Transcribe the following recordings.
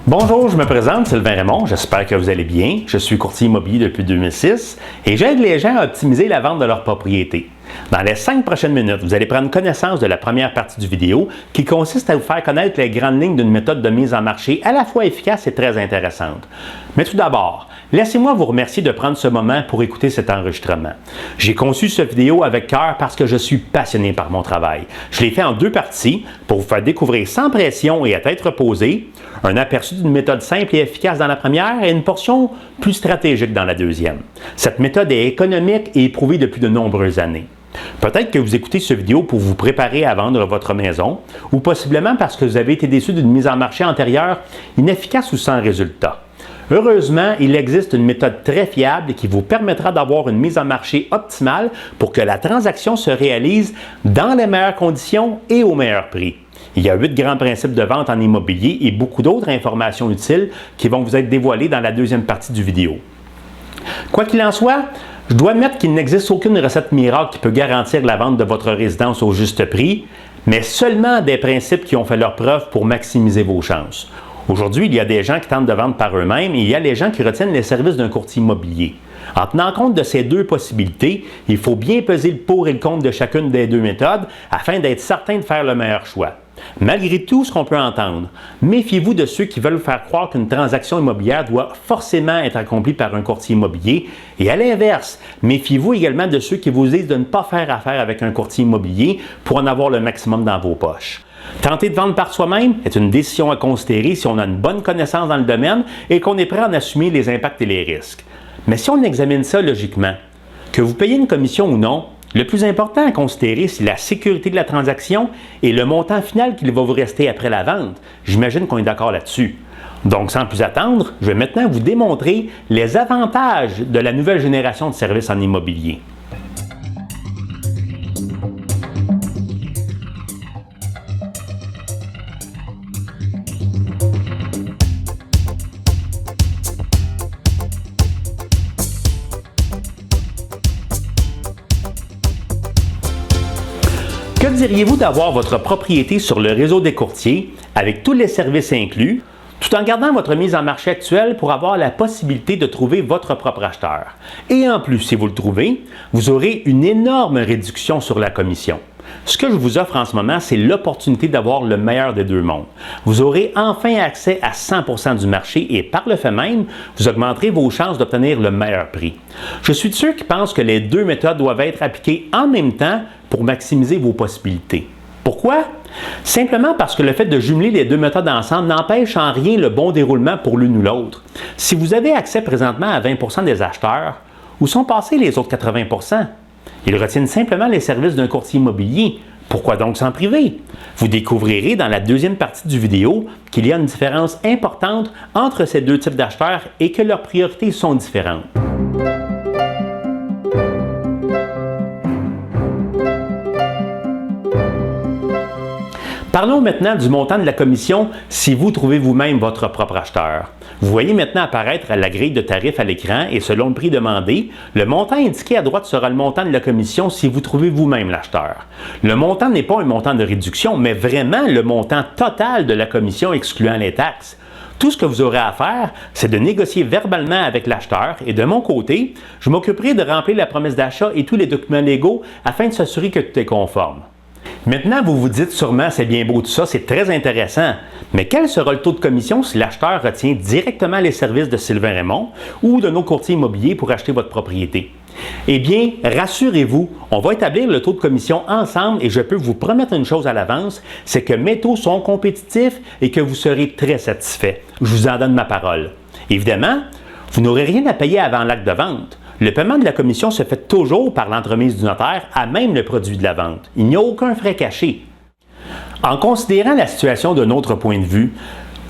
Bonjour, je me présente, Sylvain Raymond, j'espère que vous allez bien. Je suis courtier immobilier depuis 2006 et j'aide les gens à optimiser la vente de leur propriété. Dans les 5 prochaines minutes, vous allez prendre connaissance de la première partie du vidéo qui consiste à vous faire connaître les grandes lignes d'une méthode de mise en marché à la fois efficace et très intéressante. Mais tout d'abord, laissez-moi vous remercier de prendre ce moment pour écouter cet enregistrement. J'ai conçu cette vidéo avec cœur parce que je suis passionné par mon travail. Je l'ai fait en 2 parties pour vous faire découvrir sans pression et à tête reposée un aperçu d'une méthode simple et efficace dans la première et une portion plus stratégique dans la deuxième. Cette méthode est économique et éprouvée depuis de nombreuses années. Peut-être que vous écoutez cette vidéo pour vous préparer à vendre votre maison ou possiblement parce que vous avez été déçu d'une mise en marché antérieure inefficace ou sans résultat. Heureusement, il existe une méthode très fiable qui vous permettra d'avoir une mise en marché optimale pour que la transaction se réalise dans les meilleures conditions et au meilleur prix. Il y a 8 grands principes de vente en immobilier et beaucoup d'autres informations utiles qui vont vous être dévoilées dans la deuxième partie du vidéo. Quoi qu'il en soit, je dois admettre qu'il n'existe aucune recette miracle qui peut garantir la vente de votre résidence au juste prix, mais seulement des principes qui ont fait leur preuve pour maximiser vos chances. Aujourd'hui, il y a des gens qui tentent de vendre par eux-mêmes et il y a les gens qui retiennent les services d'un courtier immobilier. En tenant compte de ces 2 possibilités, il faut bien peser le pour et le contre de chacune des 2 méthodes afin d'être certain de faire le meilleur choix. Malgré tout ce qu'on peut entendre, méfiez-vous de ceux qui veulent faire croire qu'une transaction immobilière doit forcément être accomplie par un courtier immobilier et à l'inverse, méfiez-vous également de ceux qui vous disent de ne pas faire affaire avec un courtier immobilier pour en avoir le maximum dans vos poches. Tenter de vendre par soi-même est une décision à considérer si on a une bonne connaissance dans le domaine et qu'on est prêt à en assumer les impacts et les risques. Mais si on examine ça logiquement, que vous payez une commission ou non, le plus important à considérer, c'est la sécurité de la transaction et le montant final qu'il va vous rester après la vente. J'imagine qu'on est d'accord là-dessus. Donc, sans plus attendre, je vais maintenant vous démontrer les avantages de la nouvelle génération de services en immobilier. Que diriez-vous d'avoir votre propriété sur le réseau des courtiers avec tous les services inclus, tout en gardant votre mise en marché actuelle pour avoir la possibilité de trouver votre propre acheteur? Et en plus, si vous le trouvez, vous aurez une énorme réduction sur la commission. Ce que je vous offre en ce moment, c'est l'opportunité d'avoir le meilleur des 2 mondes. Vous aurez enfin accès à 100% du marché et par le fait même, vous augmenterez vos chances d'obtenir le meilleur prix. Je suis de ceux qui pensent que les 2 méthodes doivent être appliquées en même temps pour maximiser vos possibilités. Pourquoi? Simplement parce que le fait de jumeler les 2 méthodes ensemble n'empêche en rien le bon déroulement pour l'une ou l'autre. Si vous avez accès présentement à 20% des acheteurs, où sont passés les autres 80%? Ils retiennent simplement les services d'un courtier immobilier. Pourquoi donc s'en priver? Vous découvrirez dans la deuxième partie du vidéo qu'il y a une différence importante entre ces 2 types d'acheteurs et que leurs priorités sont différentes. Parlons maintenant du montant de la commission si vous trouvez vous-même votre propre acheteur. Vous voyez maintenant apparaître la grille de tarifs à l'écran et selon le prix demandé, le montant indiqué à droite sera le montant de la commission si vous trouvez vous-même l'acheteur. Le montant n'est pas un montant de réduction, mais vraiment le montant total de la commission excluant les taxes. Tout ce que vous aurez à faire, c'est de négocier verbalement avec l'acheteur et de mon côté, je m'occuperai de remplir la promesse d'achat et tous les documents légaux afin de s'assurer que tout est conforme. Maintenant, vous vous dites sûrement, c'est bien beau tout ça, c'est très intéressant, mais quel sera le taux de commission si l'acheteur retient directement les services de Sylvain Raymond ou de nos courtiers immobiliers pour acheter votre propriété? Eh bien, rassurez-vous, on va établir le taux de commission ensemble et je peux vous promettre une chose à l'avance, c'est que mes taux sont compétitifs et que vous serez très satisfait. Je vous en donne ma parole. Évidemment, vous n'aurez rien à payer avant l'acte de vente. Le paiement de la commission se fait toujours par l'entremise du notaire à même le produit de la vente. Il n'y a aucun frais caché. En considérant la situation d'un autre point de vue,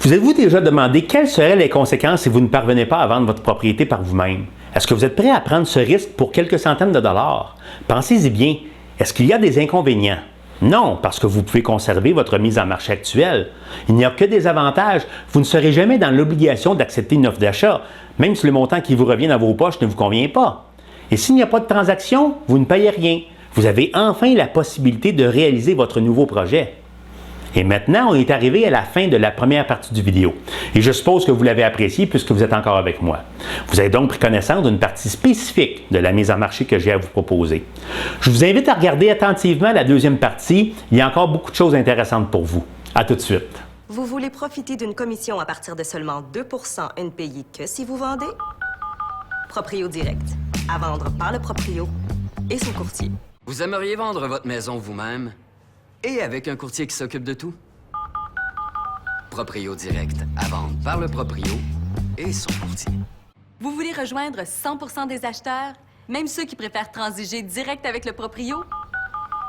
vous êtes-vous déjà demandé quelles seraient les conséquences si vous ne parvenez pas à vendre votre propriété par vous-même? Est-ce que vous êtes prêt à prendre ce risque pour quelques centaines de dollars? Pensez-y bien. Est-ce qu'il y a des inconvénients? Non, parce que vous pouvez conserver votre mise en marché actuelle. Il n'y a que des avantages. Vous ne serez jamais dans l'obligation d'accepter une offre d'achat, même si le montant qui vous revient dans vos poches ne vous convient pas. Et s'il n'y a pas de transaction, vous ne payez rien. Vous avez enfin la possibilité de réaliser votre nouveau projet. Et maintenant, on est arrivé à la fin de la première partie du vidéo. Et je suppose que vous l'avez apprécié puisque vous êtes encore avec moi. Vous avez donc pris connaissance d'une partie spécifique de la mise en marché que j'ai à vous proposer. Je vous invite à regarder attentivement la deuxième partie. Il y a encore beaucoup de choses intéressantes pour vous. À tout de suite. Vous voulez profiter d'une commission à partir de seulement 2% ne payée que si vous vendez? Proprio Direct. À vendre par le proprio et son courtier. Vous aimeriez vendre votre maison vous-même et avec un courtier qui s'occupe de tout? Proprio Direct. À vendre par le proprio et son courtier. Vous voulez rejoindre 100% des acheteurs, même ceux qui préfèrent transiger direct avec le proprio?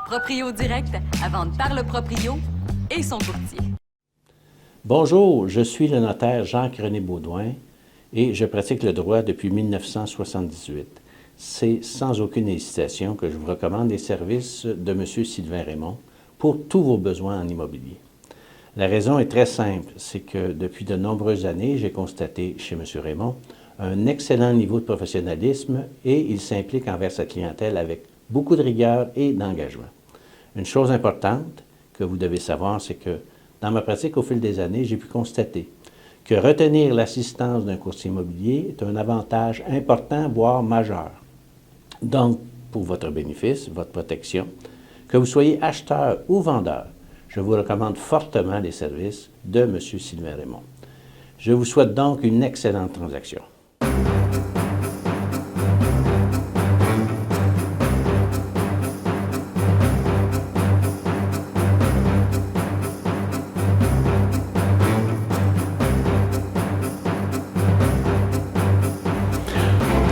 Proprio Direct. À vendre par le proprio et son courtier. Bonjour, je suis le notaire Jacques-René Baudouin et je pratique le droit depuis 1978. C'est sans aucune hésitation que je vous recommande les services de M. Sylvain Raymond pour tous vos besoins en immobilier. La raison est très simple, c'est que depuis de nombreuses années, j'ai constaté chez M. Raymond un excellent niveau de professionnalisme et il s'implique envers sa clientèle avec beaucoup de rigueur et d'engagement. Une chose importante que vous devez savoir, c'est que dans ma pratique au fil des années, j'ai pu constater que retenir l'assistance d'un courtier immobilier est un avantage important, voire majeur. Donc, pour votre bénéfice, votre protection, que vous soyez acheteur ou vendeur, je vous recommande fortement les services de M. Sylvain Raymond. Je vous souhaite donc une excellente transaction.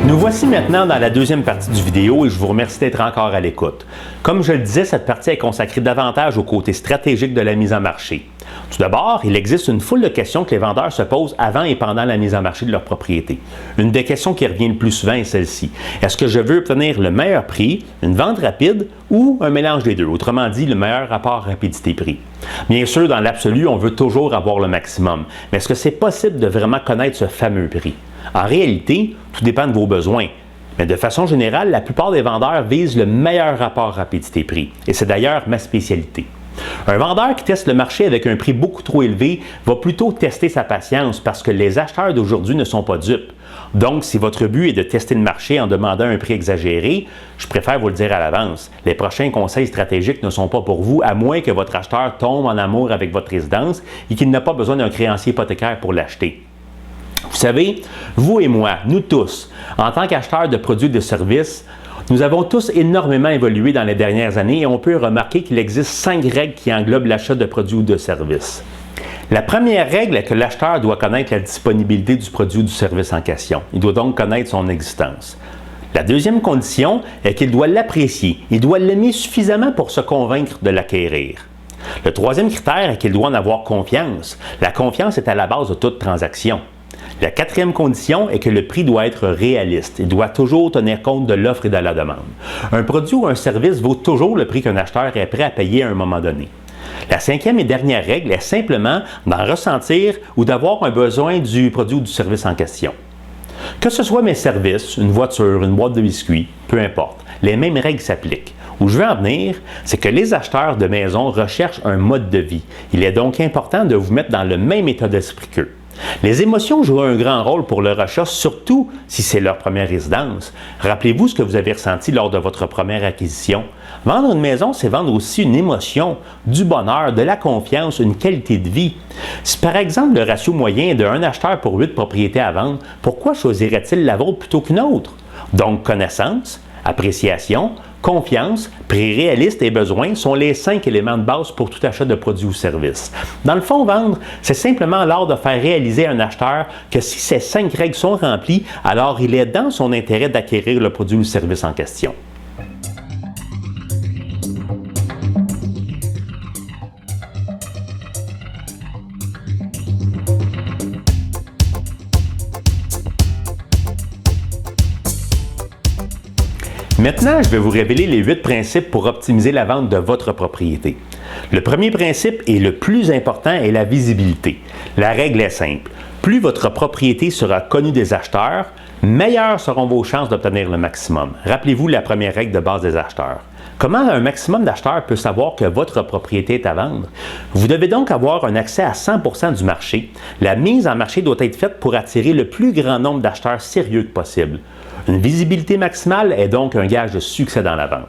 Nous voici maintenant dans la deuxième partie du vidéo et je vous remercie d'être encore à l'écoute. Comme je le disais, cette partie est consacrée davantage au côté stratégique de la mise en marché. Tout d'abord, il existe une foule de questions que les vendeurs se posent avant et pendant la mise en marché de leur propriété. Une des questions qui revient le plus souvent est celle-ci. Est-ce que je veux obtenir le meilleur prix, une vente rapide ou un mélange des deux? Autrement dit, le meilleur rapport rapidité-prix. Bien sûr, dans l'absolu, on veut toujours avoir le maximum. Mais est-ce que c'est possible de vraiment connaître ce fameux prix? En réalité, tout dépend de vos besoins. Mais de façon générale, la plupart des vendeurs visent le meilleur rapport rapidité-prix. Et c'est d'ailleurs ma spécialité. Un vendeur qui teste le marché avec un prix beaucoup trop élevé va plutôt tester sa patience parce que les acheteurs d'aujourd'hui ne sont pas dupes. Donc, si votre but est de tester le marché en demandant un prix exagéré, je préfère vous le dire à l'avance. Les prochains conseils stratégiques ne sont pas pour vous, à moins que votre acheteur tombe en amour avec votre résidence et qu'il n'a pas besoin d'un créancier hypothécaire pour l'acheter. Vous savez, vous et moi, nous tous, en tant qu'acheteurs de produits et de services, nous avons tous énormément évolué dans les dernières années et on peut remarquer qu'il existe 5 règles qui englobent l'achat de produits ou de services. La première règle est que l'acheteur doit connaître la disponibilité du produit ou du service en question. Il doit donc connaître son existence. La deuxième condition est qu'il doit l'apprécier. Il doit l'aimer suffisamment pour se convaincre de l'acquérir. Le troisième critère est qu'il doit en avoir confiance. La confiance est à la base de toute transaction. La quatrième condition est que le prix doit être réaliste. Il doit toujours tenir compte de l'offre et de la demande. Un produit ou un service vaut toujours le prix qu'un acheteur est prêt à payer à un moment donné. La cinquième et dernière règle est simplement d'en ressentir ou d'avoir un besoin du produit ou du service en question. Que ce soit mes services, une voiture, une boîte de biscuits, peu importe, les mêmes règles s'appliquent. Où je veux en venir, c'est que les acheteurs de maisons recherchent un mode de vie. Il est donc important de vous mettre dans le même état d'esprit qu'eux. Les émotions jouent un grand rôle pour le rachat, surtout si c'est leur première résidence. Rappelez-vous ce que vous avez ressenti lors de votre première acquisition. Vendre une maison, c'est vendre aussi une émotion, du bonheur, de la confiance, une qualité de vie. Si par exemple le ratio moyen est de 1 acheteur pour 8 propriétés à vendre, pourquoi choisirait-il la vôtre plutôt qu'une autre? Donc connaissance, appréciation, confiance, prix réaliste et besoin sont les 5 éléments de base pour tout achat de produits ou services. Dans le fond, vendre, c'est simplement l'art de faire réaliser à un acheteur que si ces 5 règles sont remplies, alors il est dans son intérêt d'acquérir le produit ou le service en question. Maintenant, je vais vous révéler les 8 principes pour optimiser la vente de votre propriété. Le premier principe et le plus important est la visibilité. La règle est simple. Plus votre propriété sera connue des acheteurs, meilleures seront vos chances d'obtenir le maximum. Rappelez-vous la première règle de base des acheteurs. Comment un maximum d'acheteurs peut savoir que votre propriété est à vendre? Vous devez donc avoir un accès à 100% du marché. La mise en marché doit être faite pour attirer le plus grand nombre d'acheteurs sérieux que possible. Une visibilité maximale est donc un gage de succès dans la vente.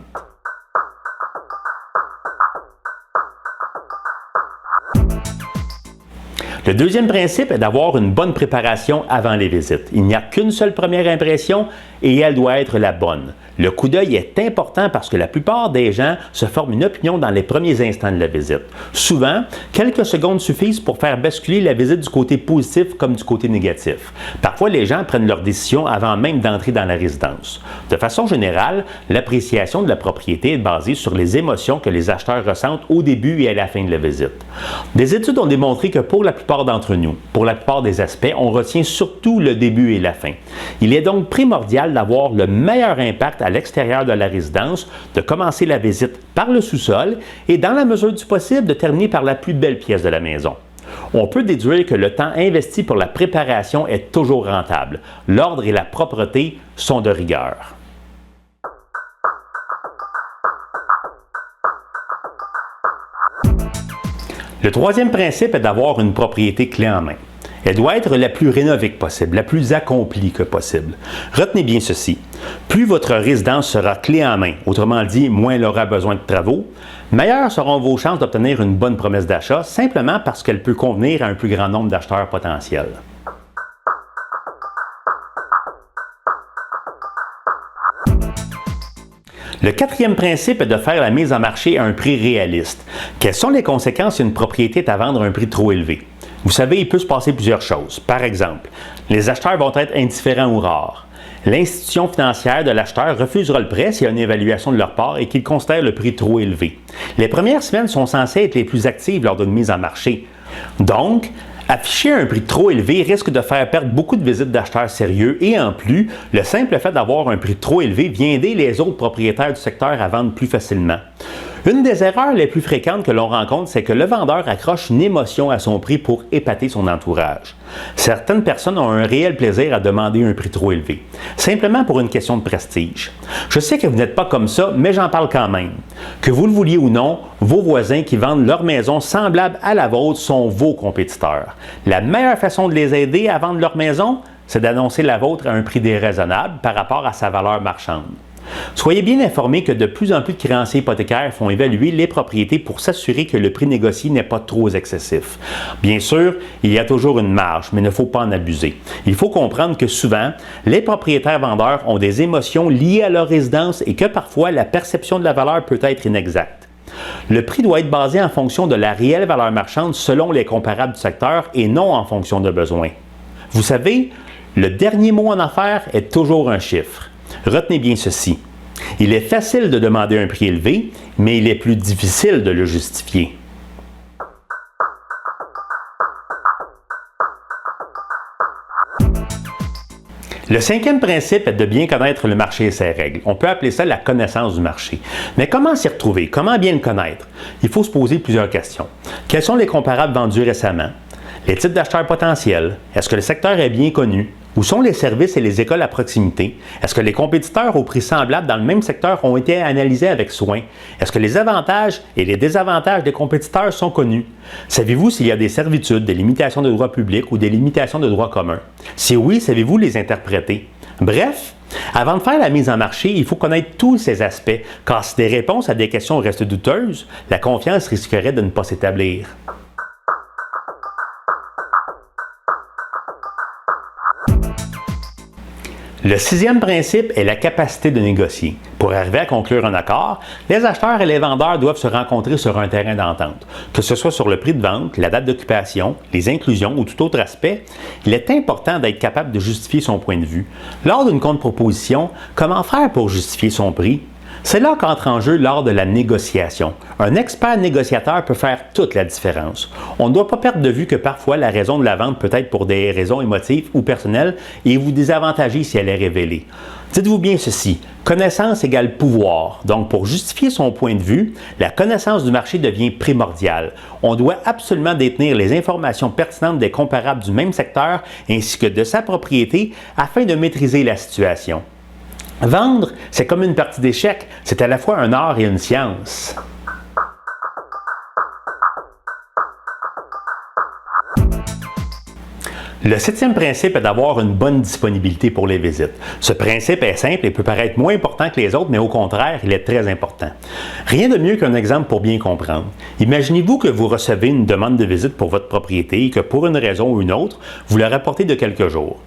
Le deuxième principe est d'avoir une bonne préparation avant les visites. Il n'y a qu'une seule première impression et elle doit être la bonne. Le coup d'œil est important parce que la plupart des gens se forment une opinion dans les premiers instants de la visite. Souvent, quelques secondes suffisent pour faire basculer la visite du côté positif comme du côté négatif. Parfois, les gens prennent leur décision avant même d'entrer dans la résidence. De façon générale, l'appréciation de la propriété est basée sur les émotions que les acheteurs ressentent au début et à la fin de la visite. Des études ont démontré que pour la plupart d'entre nous, pour la plupart des aspects, on retient surtout le début et la fin. Il est donc primordial d'avoir le meilleur impact à l'extérieur de la résidence, de commencer la visite par le sous-sol et, dans la mesure du possible, de terminer par la plus belle pièce de la maison. On peut déduire que le temps investi pour la préparation est toujours rentable. L'ordre et la propreté sont de rigueur. Le troisième principe est d'avoir une propriété clé en main. Elle doit être la plus rénovée que possible, la plus accomplie que possible. Retenez bien ceci. Plus votre résidence sera clé en main, autrement dit, moins elle aura besoin de travaux, meilleures seront vos chances d'obtenir une bonne promesse d'achat, simplement parce qu'elle peut convenir à un plus grand nombre d'acheteurs potentiels. Le quatrième principe est de faire la mise en marché à un prix réaliste. Quelles sont les conséquences si une propriété est à vendre à un prix trop élevé? Vous savez, il peut se passer plusieurs choses. Par exemple, les acheteurs vont être indifférents ou rares. L'institution financière de l'acheteur refusera le prêt s'il y a une évaluation de leur part et qu'ils considèrent le prix trop élevé. Les premières semaines sont censées être les plus actives lors d'une mise en marché. Donc, afficher un prix trop élevé risque de faire perdre beaucoup de visites d'acheteurs sérieux et en plus, le simple fait d'avoir un prix trop élevé vient aider les autres propriétaires du secteur à vendre plus facilement. Une des erreurs les plus fréquentes que l'on rencontre, c'est que le vendeur accroche une émotion à son prix pour épater son entourage. Certaines personnes ont un réel plaisir à demander un prix trop élevé, simplement pour une question de prestige. Je sais que vous n'êtes pas comme ça, mais j'en parle quand même. Que vous le vouliez ou non, vos voisins qui vendent leur maison semblable à la vôtre sont vos compétiteurs. La meilleure façon de les aider à vendre leur maison, c'est d'annoncer la vôtre à un prix déraisonnable par rapport à sa valeur marchande. Soyez bien informés que de plus en plus de créanciers hypothécaires font évaluer les propriétés pour s'assurer que le prix négocié n'est pas trop excessif. Bien sûr, il y a toujours une marge, mais il ne faut pas en abuser. Il faut comprendre que souvent, les propriétaires vendeurs ont des émotions liées à leur résidence et que parfois la perception de la valeur peut être inexacte. Le prix doit être basé en fonction de la réelle valeur marchande selon les comparables du secteur et non en fonction de besoins. Vous savez, le dernier mot en affaires est toujours un chiffre. Retenez bien ceci. Il est facile de demander un prix élevé, mais il est plus difficile de le justifier. Le cinquième principe est de bien connaître le marché et ses règles. On peut appeler ça la connaissance du marché. Mais comment s'y retrouver? Comment bien le connaître? Il faut se poser plusieurs questions. Quels sont les comparables vendus récemment? Les types d'acheteurs potentiels? Est-ce que le secteur est bien connu? Où sont les services et les écoles à proximité? Est-ce que les compétiteurs au prix semblable dans le même secteur ont été analysés avec soin? Est-ce que les avantages et les désavantages des compétiteurs sont connus? Savez-vous s'il y a des servitudes, des limitations de droit public ou des limitations de droit commun? Si oui, savez-vous les interpréter? Bref, avant de faire la mise en marché, il faut connaître tous ces aspects, car si des réponses à des questions restent douteuses, la confiance risquerait de ne pas s'établir. Le sixième principe est la capacité de négocier. Pour arriver à conclure un accord, les acheteurs et les vendeurs doivent se rencontrer sur un terrain d'entente. Que ce soit sur le prix de vente, la date d'occupation, les inclusions ou tout autre aspect, il est important d'être capable de justifier son point de vue. Lors d'une contre-proposition, comment faire pour justifier son prix? C'est là qu'entre en jeu lors de la négociation. Un expert négociateur peut faire toute la différence. On ne doit pas perdre de vue que parfois la raison de la vente peut être pour des raisons émotives ou personnelles et vous désavantager si elle est révélée. Dites-vous bien ceci, connaissance égale pouvoir. Donc pour justifier son point de vue, la connaissance du marché devient primordiale. On doit absolument détenir les informations pertinentes des comparables du même secteur ainsi que de sa propriété afin de maîtriser la situation. Vendre, c'est comme une partie d'échecs. C'est à la fois un art et une science. Le 7e principe est d'avoir une bonne disponibilité pour les visites. Ce principe est simple et peut paraître moins important que les autres, mais au contraire, il est très important. Rien de mieux qu'un exemple pour bien comprendre. Imaginez-vous que vous recevez une demande de visite pour votre propriété et que pour une raison ou une autre, vous la rapportez de quelques jours.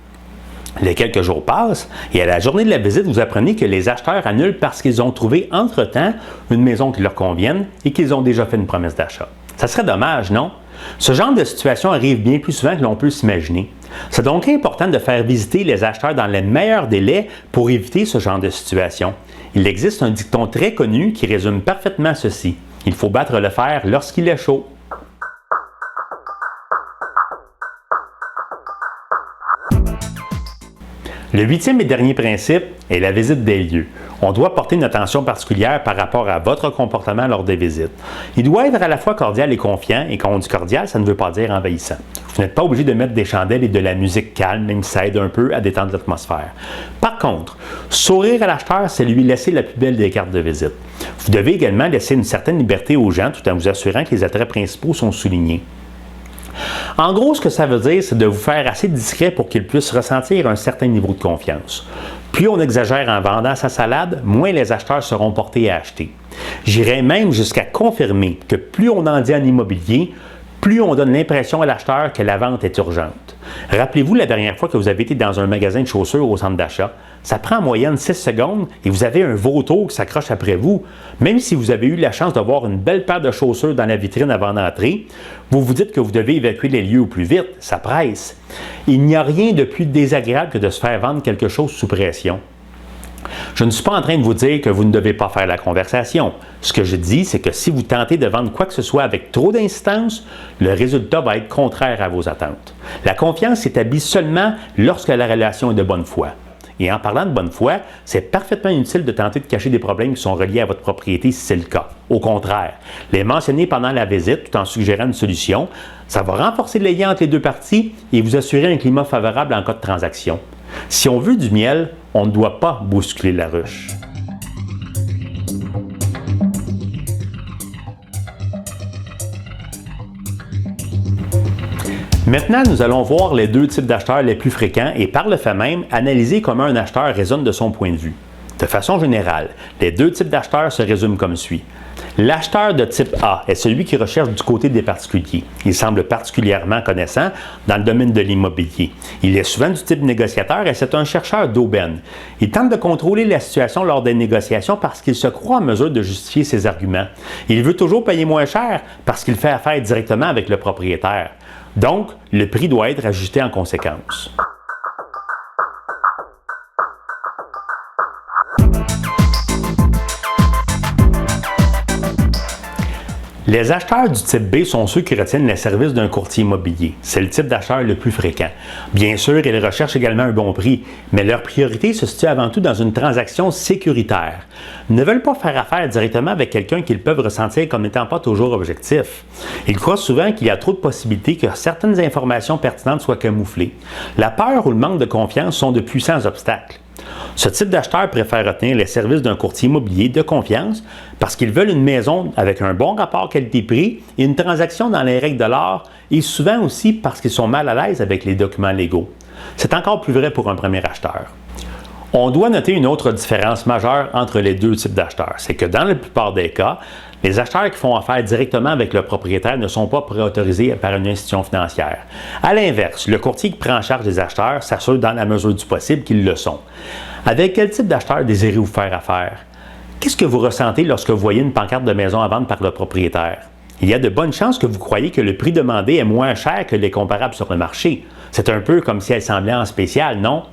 Les quelques jours passent et à la journée de la visite, vous apprenez que les acheteurs annulent parce qu'ils ont trouvé entre-temps une maison qui leur convienne et qu'ils ont déjà fait une promesse d'achat. Ça serait dommage, non? Ce genre de situation arrive bien plus souvent que l'on peut s'imaginer. C'est donc important de faire visiter les acheteurs dans les meilleurs délais pour éviter ce genre de situation. Il existe un dicton très connu qui résume parfaitement ceci. Il faut battre le fer lorsqu'il est chaud. Le 8e et dernier principe est la visite des lieux. On doit porter une attention particulière par rapport à votre comportement lors des visites. Il doit être à la fois cordial et confiant, et quand on dit cordial, ça ne veut pas dire envahissant. Vous n'êtes pas obligé de mettre des chandelles et de la musique calme, même si ça aide un peu à détendre l'atmosphère. Par contre, sourire à l'acheteur, c'est lui laisser la plus belle des cartes de visite. Vous devez également laisser une certaine liberté aux gens tout en vous assurant que les attraits principaux sont soulignés. En gros, ce que ça veut dire, c'est de vous faire assez discret pour qu'ils puissent ressentir un certain niveau de confiance. Plus on exagère en vendant sa salade, moins les acheteurs seront portés à acheter. J'irais même jusqu'à confirmer que plus on en dit en immobilier, plus on donne l'impression à l'acheteur que la vente est urgente. Rappelez-vous la dernière fois que vous avez été dans un magasin de chaussures au centre d'achat. Ça prend en moyenne 6 secondes et vous avez un vautour qui s'accroche après vous. Même si vous avez eu la chance de voir une belle paire de chaussures dans la vitrine avant d'entrer, vous vous dites que vous devez évacuer les lieux au plus vite. Ça presse. Il n'y a rien de plus désagréable que de se faire vendre quelque chose sous pression. Je ne suis pas en train de vous dire que vous ne devez pas faire la conversation. Ce que je dis, c'est que si vous tentez de vendre quoi que ce soit avec trop d'insistance, le résultat va être contraire à vos attentes. La confiance s'établit seulement lorsque la relation est de bonne foi. Et en parlant de bonne foi, c'est parfaitement inutile de tenter de cacher des problèmes qui sont reliés à votre propriété si c'est le cas. Au contraire, les mentionner pendant la visite tout en suggérant une solution, ça va renforcer les liens entre les deux parties et vous assurer un climat favorable en cas de transaction. Si on veut du miel, on ne doit pas bousculer la ruche. Maintenant, nous allons voir les deux types d'acheteurs les plus fréquents et par le fait même, analyser comment un acheteur raisonne de son point de vue. De façon générale, les deux types d'acheteurs se résument comme suit. L'acheteur de type A est celui qui recherche du côté des particuliers. Il semble particulièrement connaissant dans le domaine de l'immobilier. Il est souvent du type négociateur et c'est un chercheur d'aubaine. Il tente de contrôler la situation lors des négociations parce qu'il se croit en mesure de justifier ses arguments. Il veut toujours payer moins cher parce qu'il fait affaire directement avec le propriétaire. Donc, le prix doit être ajusté en conséquence. Les acheteurs du type B sont ceux qui retiennent les services d'un courtier immobilier. C'est le type d'acheteur le plus fréquent. Bien sûr, ils recherchent également un bon prix, mais leur priorité se situe avant tout dans une transaction sécuritaire. Ils ne veulent pas faire affaire directement avec quelqu'un qu'ils peuvent ressentir comme n'étant pas toujours objectif. Ils croient souvent qu'il y a trop de possibilités que certaines informations pertinentes soient camouflées. La peur ou le manque de confiance sont de puissants obstacles. Ce type d'acheteur préfère retenir les services d'un courtier immobilier de confiance parce qu'ils veulent une maison avec un bon rapport qualité-prix et une transaction dans les règles de l'art et souvent aussi parce qu'ils sont mal à l'aise avec les documents légaux. C'est encore plus vrai pour un premier acheteur. On doit noter une autre différence majeure entre les deux types d'acheteurs. C'est que dans la plupart des cas, les acheteurs qui font affaire directement avec le propriétaire ne sont pas préautorisés par une institution financière. À l'inverse, le courtier qui prend en charge les acheteurs s'assure dans la mesure du possible qu'ils le sont. Avec quel type d'acheteur désirez-vous faire affaire? Qu'est-ce que vous ressentez lorsque vous voyez une pancarte de maison à vendre par le propriétaire? Il y a de bonnes chances que vous croyez que le prix demandé est moins cher que les comparables sur le marché. C'est un peu comme si elle semblait en spécial, non?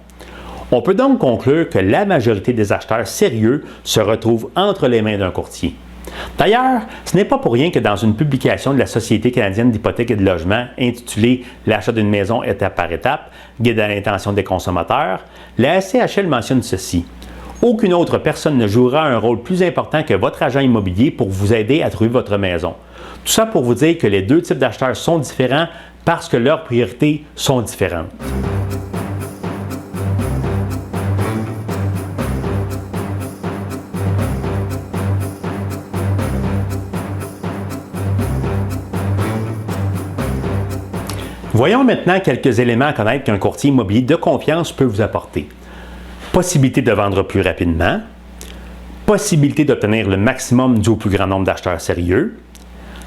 On peut donc conclure que la majorité des acheteurs sérieux se retrouvent entre les mains d'un courtier. D'ailleurs, ce n'est pas pour rien que dans une publication de la Société canadienne d'hypothèques et de logement intitulée « L'achat d'une maison étape par étape, guide à l'intention des consommateurs », la SCHL mentionne ceci. Aucune autre personne ne jouera un rôle plus important que votre agent immobilier pour vous aider à trouver votre maison. Tout ça pour vous dire que les deux types d'acheteurs sont différents parce que leurs priorités sont différentes. Voyons maintenant quelques éléments à connaître qu'un courtier immobilier de confiance peut vous apporter. Possibilité de vendre plus rapidement, possibilité d'obtenir le maximum dû au plus grand nombre d'acheteurs sérieux,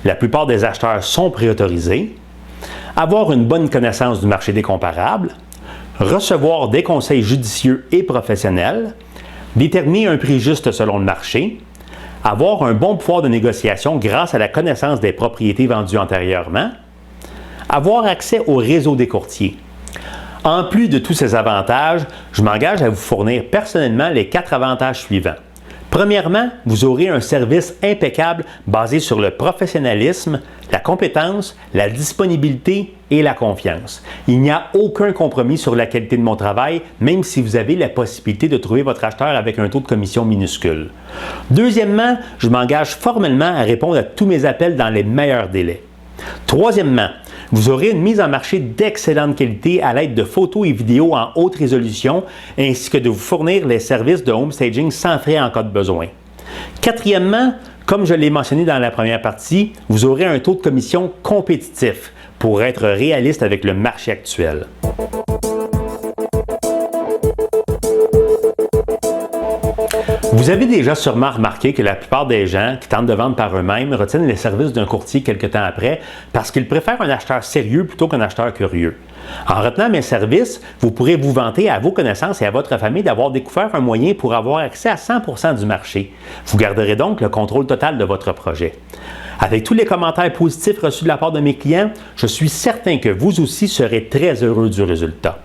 la plupart des acheteurs sont préautorisés, avoir une bonne connaissance du marché des comparables, recevoir des conseils judicieux et professionnels, déterminer un prix juste selon le marché, avoir un bon pouvoir de négociation grâce à la connaissance des propriétés vendues antérieurement, avoir accès au réseau des courtiers. En plus de tous ces avantages, je m'engage à vous fournir personnellement les 4 avantages suivants. Premièrement, vous aurez un service impeccable basé sur le professionnalisme, la compétence, la disponibilité et la confiance. Il n'y a aucun compromis sur la qualité de mon travail, même si vous avez la possibilité de trouver votre acheteur avec un taux de commission minuscule. Deuxièmement, je m'engage formellement à répondre à tous mes appels dans les meilleurs délais. Troisièmement, vous aurez une mise en marché d'excellente qualité à l'aide de photos et vidéos en haute résolution, ainsi que de vous fournir les services de home staging sans frais en cas de besoin. Quatrièmement, comme je l'ai mentionné dans la première partie, vous aurez un taux de commission compétitif pour être réaliste avec le marché actuel. Vous avez déjà sûrement remarqué que la plupart des gens qui tentent de vendre par eux-mêmes retiennent les services d'un courtier quelque temps après parce qu'ils préfèrent un acheteur sérieux plutôt qu'un acheteur curieux. En retenant mes services, vous pourrez vous vanter à vos connaissances et à votre famille d'avoir découvert un moyen pour avoir accès à 100% du marché. Vous garderez donc le contrôle total de votre projet. Avec tous les commentaires positifs reçus de la part de mes clients, je suis certain que vous aussi serez très heureux du résultat.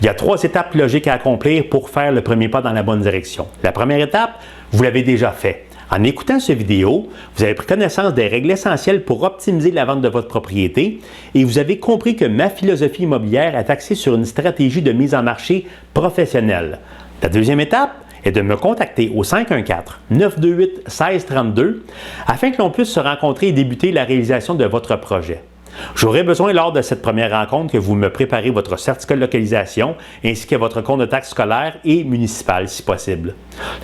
Il y a 3 étapes logiques à accomplir pour faire le premier pas dans la bonne direction. La première étape, vous l'avez déjà fait. En écoutant cette vidéo, vous avez pris connaissance des règles essentielles pour optimiser la vente de votre propriété et vous avez compris que ma philosophie immobilière est axée sur une stratégie de mise en marché professionnelle. La deuxième étape est de me contacter au 514-928-1632 afin que l'on puisse se rencontrer et débuter la réalisation de votre projet. J'aurai besoin lors de cette première rencontre que vous me préparez votre certificat de localisation ainsi que votre compte de taxes scolaires et municipales si possible.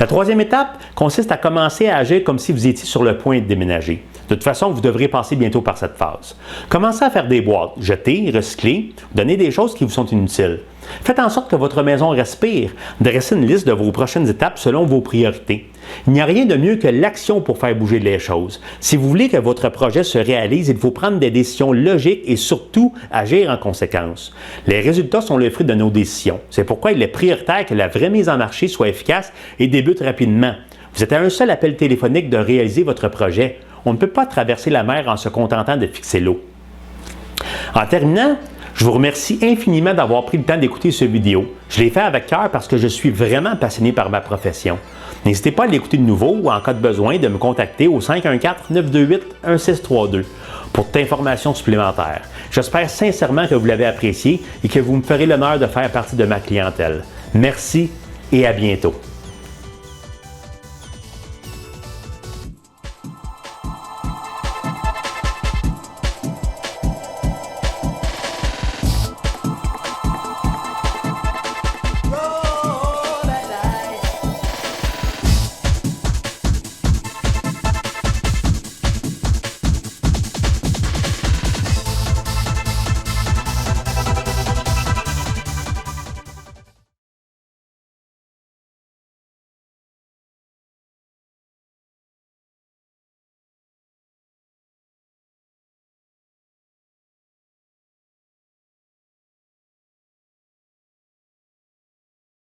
La troisième étape consiste à commencer à agir comme si vous étiez sur le point de déménager. De toute façon, vous devrez passer bientôt par cette phase. Commencez à faire des boîtes, jeter, recycler, donner des choses qui vous sont inutiles. Faites en sorte que votre maison respire. Dressez une liste de vos prochaines étapes selon vos priorités. Il n'y a rien de mieux que l'action pour faire bouger les choses. Si vous voulez que votre projet se réalise, il faut prendre des décisions logiques et surtout agir en conséquence. Les résultats sont le fruit de nos décisions. C'est pourquoi il est prioritaire que la vraie mise en marché soit efficace et débute rapidement. Vous êtes à un seul appel téléphonique de réaliser votre projet. On ne peut pas traverser la mer en se contentant de fixer l'eau. En terminant, je vous remercie infiniment d'avoir pris le temps d'écouter cette vidéo. Je l'ai fait avec cœur parce que je suis vraiment passionné par ma profession. N'hésitez pas à l'écouter de nouveau ou en cas de besoin de me contacter au 514-928-1632 pour toute information supplémentaire. J'espère sincèrement que vous l'avez apprécié et que vous me ferez l'honneur de faire partie de ma clientèle. Merci et à bientôt.